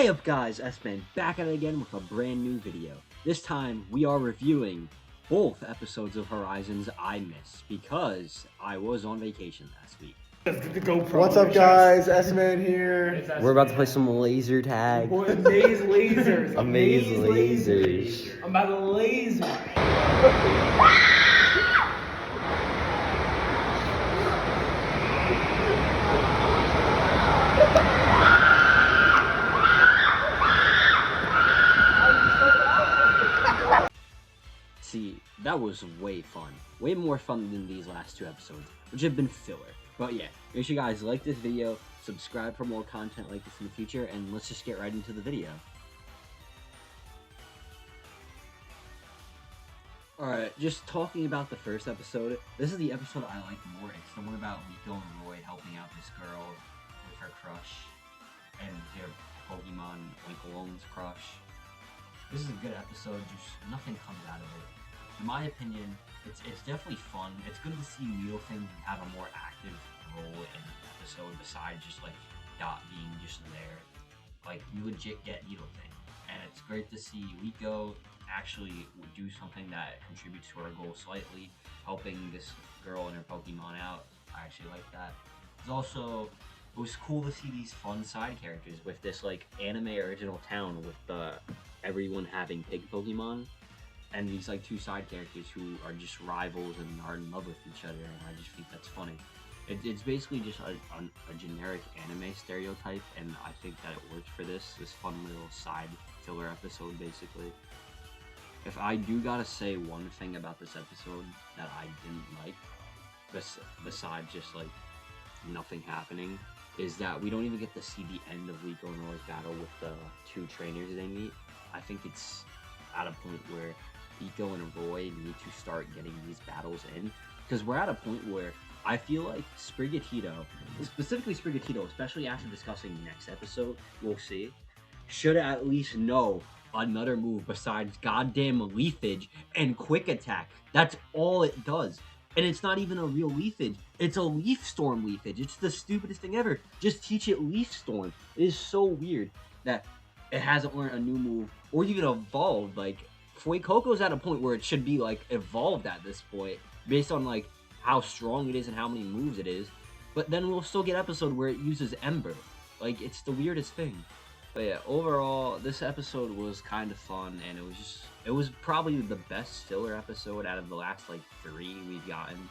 Hey up guys, S-Man back at it again with a brand new video. This time we are reviewing both episodes of Horizons I missed because I was on vacation last week. What's up guys, S-Man here. We're about to play some laser tag. Amaze lasers. Amaze lasers. I'm about to laser. See, that was way fun. Way more fun than these last two episodes, which have been filler. But yeah, make sure you guys like this video, subscribe for more content like this in the future, and let's just get right into the video. Alright, just talking about the first episode, this is the episode I like more. It's the one about Liko and Roy helping out this girl with her crush, and their Pokemon Lincoln's crush. This is a good episode, just nothing comes out of it. In my opinion, it's definitely fun. It's good to see Needlefin have a more active role in the episode besides just like Dot being just there. Like, you legit get Needlefin. And it's great to see Liko actually do something that contributes to her goal slightly, helping this girl and her Pokemon out. I actually like that. It was cool to see these fun side characters with this like anime original town with everyone having pig Pokemon, and these like two side characters who are just rivals and are in love with each other, and I just think that's funny. It's basically just a generic anime stereotype, and I think that it works for this fun little side filler episode, basically. If I do gotta say one thing about this episode that I didn't like, besides just like nothing happening, is that we don't even get to see the end of Liko and Roy's battle with the two trainers they meet. I think it's at a point where Liko and Roy need to start getting these battles in, because we're at a point where I feel like Sprigatito, specifically Sprigatito, especially after discussing next episode, we'll see, should at least know another move besides goddamn Leafage and Quick Attack. That's all it does. And it's not even a real Leafage. It's a Leaf Storm Leafage. It's the stupidest thing ever. Just teach it Leaf Storm. It is so weird that it hasn't learned a new move or even evolved. Like, Fuecoco's at a point where it should be like evolved at this point based on like how strong it is and how many moves it is. But then we'll still get episode where it uses Ember. Like, it's the weirdest thing. But yeah, overall, this episode was kind of fun, and it was probably the best filler episode out of the last like 3 we've gotten.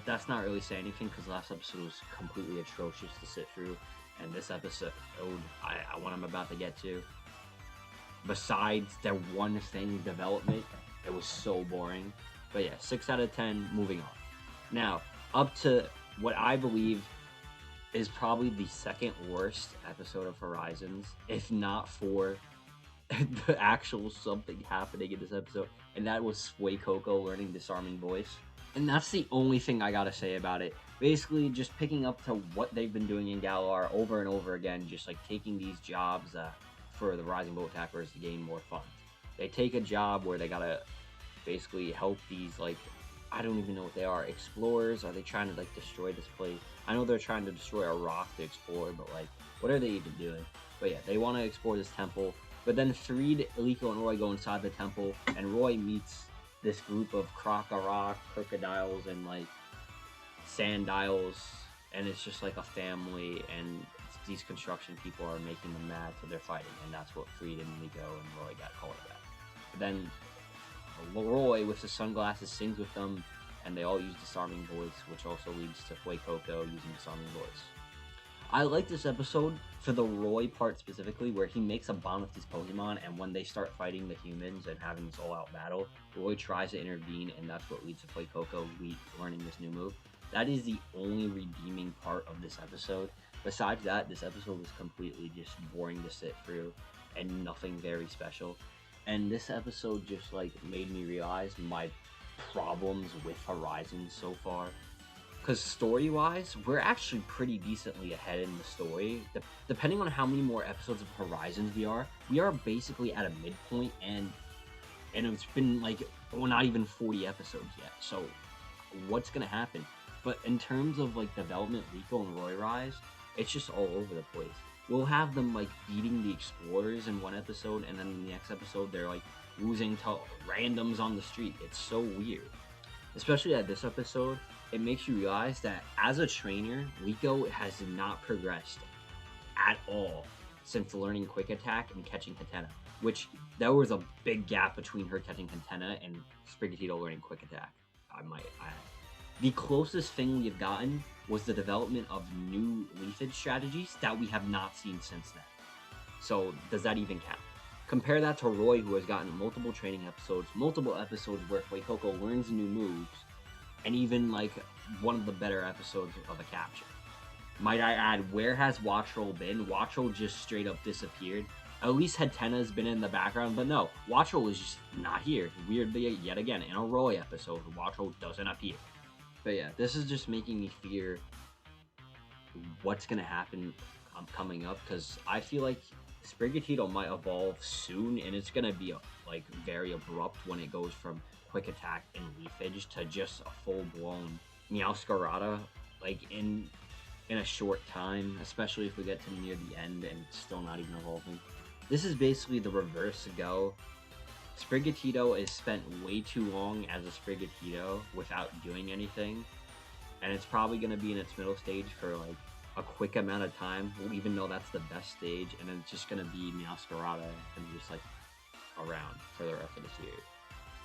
That's not really saying anything, because the last episode was completely atrocious to sit through, and this episode, what I'm about to get to, besides the one thing, development, it was so boring. But yeah, 6 out of 10, moving on. Now, up to what I believe is probably the second worst episode of Horizons, if not for the actual something happening in this episode, and that was Fuecoco learning Disarming Voice. And that's the only thing I gotta say about it. Basically, just picking up to what they've been doing in Galar over and over again, just like taking these jobs for the Rising Boat Attackers to gain more funds. They take a job where they gotta basically help these, like, I don't even know what they are, explorers. Are they trying to like destroy this place? I know they're trying to destroy a rock to explore, but like, what are they even doing? But yeah, they want to explore this temple. But then Freed, Liko, and Roy go inside the temple, and Roy meets this group of crocodiles, and like sandiles, and it's just like a family, and these construction people are making them mad, so they're fighting, and that's what Freed and Liko and Roy got called about. But then Roy with his sunglasses sings with them, and they all use Disarming Voice, which also leads to Fuecoco using Disarming Voice. I like this episode for the Roy part specifically, where he makes a bond with these Pokemon, and when they start fighting the humans and having this all-out battle, Roy tries to intervene, and that's what leads to Fuecoco learning this new move. That is the only redeeming part of this episode. Besides that, this episode was completely just boring to sit through, and nothing very special. And this episode just like made me realize my problems with Horizon so far. Because story-wise, we're actually pretty decently ahead in the story. Depending on how many more episodes of Horizons we are basically at a midpoint, and it's been like, well, not even 40 episodes yet. So what's gonna happen? But in terms of like development, Liko and Roy Rise, it's just all over the place. we'll have them like beating the explorers in one episode, and then in the next episode they're like losing to randoms on the street. It's so weird. Especially at this episode, it makes you realize that as a trainer, Liko has not progressed at all since learning Quick Attack and catching Katena, which there was a big gap between her catching Katena and Sprigatito learning Quick Attack, I might add. The closest thing we've gotten was the development of new leafage strategies that we have not seen since then. So does that even count? Compare that to Roy, who has gotten multiple training episodes, multiple episodes where Fuecoco learns new moves, and even like one of the better episodes of a capture. Might I add, where has Watchroll been? Watchroll just straight up disappeared. At least Hatena's been in the background, but no, Watchroll is just not here. Weirdly, yet again, in a Roy episode, Watchroll doesn't appear. But yeah, this is just making me fear what's gonna happen coming up, because I feel like Sprigatito might evolve soon, and it's gonna be like very abrupt when it goes from Quick Attack and Leafage to just a full-blown Meowscarada, like in a short time, especially if we get to near the end and it's still not even evolving. This is basically the reverse go. Sprigatito is spent way too long as a Sprigatito without doing anything, and it's probably going to be in its middle stage for like a quick amount of time, even though that's the best stage, and then it's just going to be Meowscarada and just like around for the rest of the series.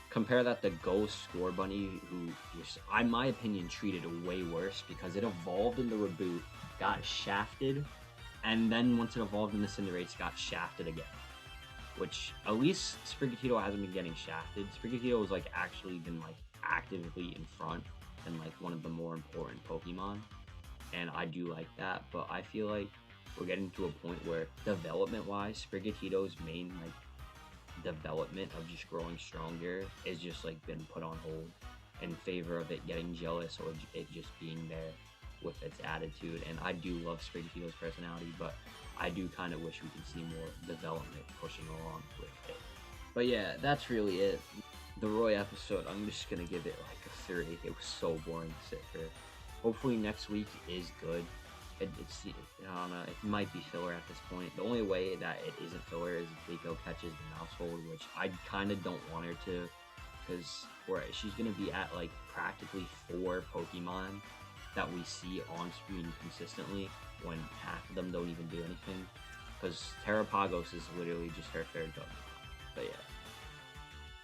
Compare that to Ghost Scorbunny, who was, in my opinion, treated way worse because it evolved in the reboot, got shafted, and then once it evolved in the Cinderace, got shafted again. Which, at least Sprigatito hasn't been getting shafted. Sprigatito has like actually been like actively in front and like one of the more important Pokemon, and I do like that. But I feel like we're getting to a point where development-wise, Sprigatito's main like development of just growing stronger is just like been put on hold in favor of it getting jealous or it just being there with its attitude. And I do love Sprigatito's personality, but I do kind of wish we could see more development pushing along with it. But yeah, that's really it. The Roy episode, I'm just gonna give it like a 3. It was so boring to sit through. Hopefully next week is good. I don't know, it might be filler at this point. The only way that it isn't filler is if Liko catches the Mousehold, which I kind of don't want her to, because she's going to be at like practically 4 Pokemon that we see on screen consistently when half of them don't even do anything, because Terrapagos is literally just her third Pokemon. But yeah,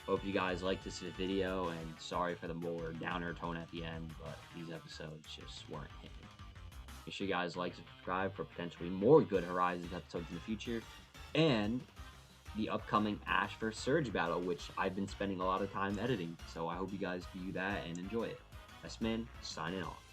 hope you guys liked this video, and sorry for the more downer tone at the end, but these episodes just weren't hitting. Make sure you guys like and subscribe for potentially more Good Horizons episodes in the future, and the upcoming Ash vs Surge battle, which I've been spending a lot of time editing, so I hope you guys view that and enjoy it. S-Man, signing off.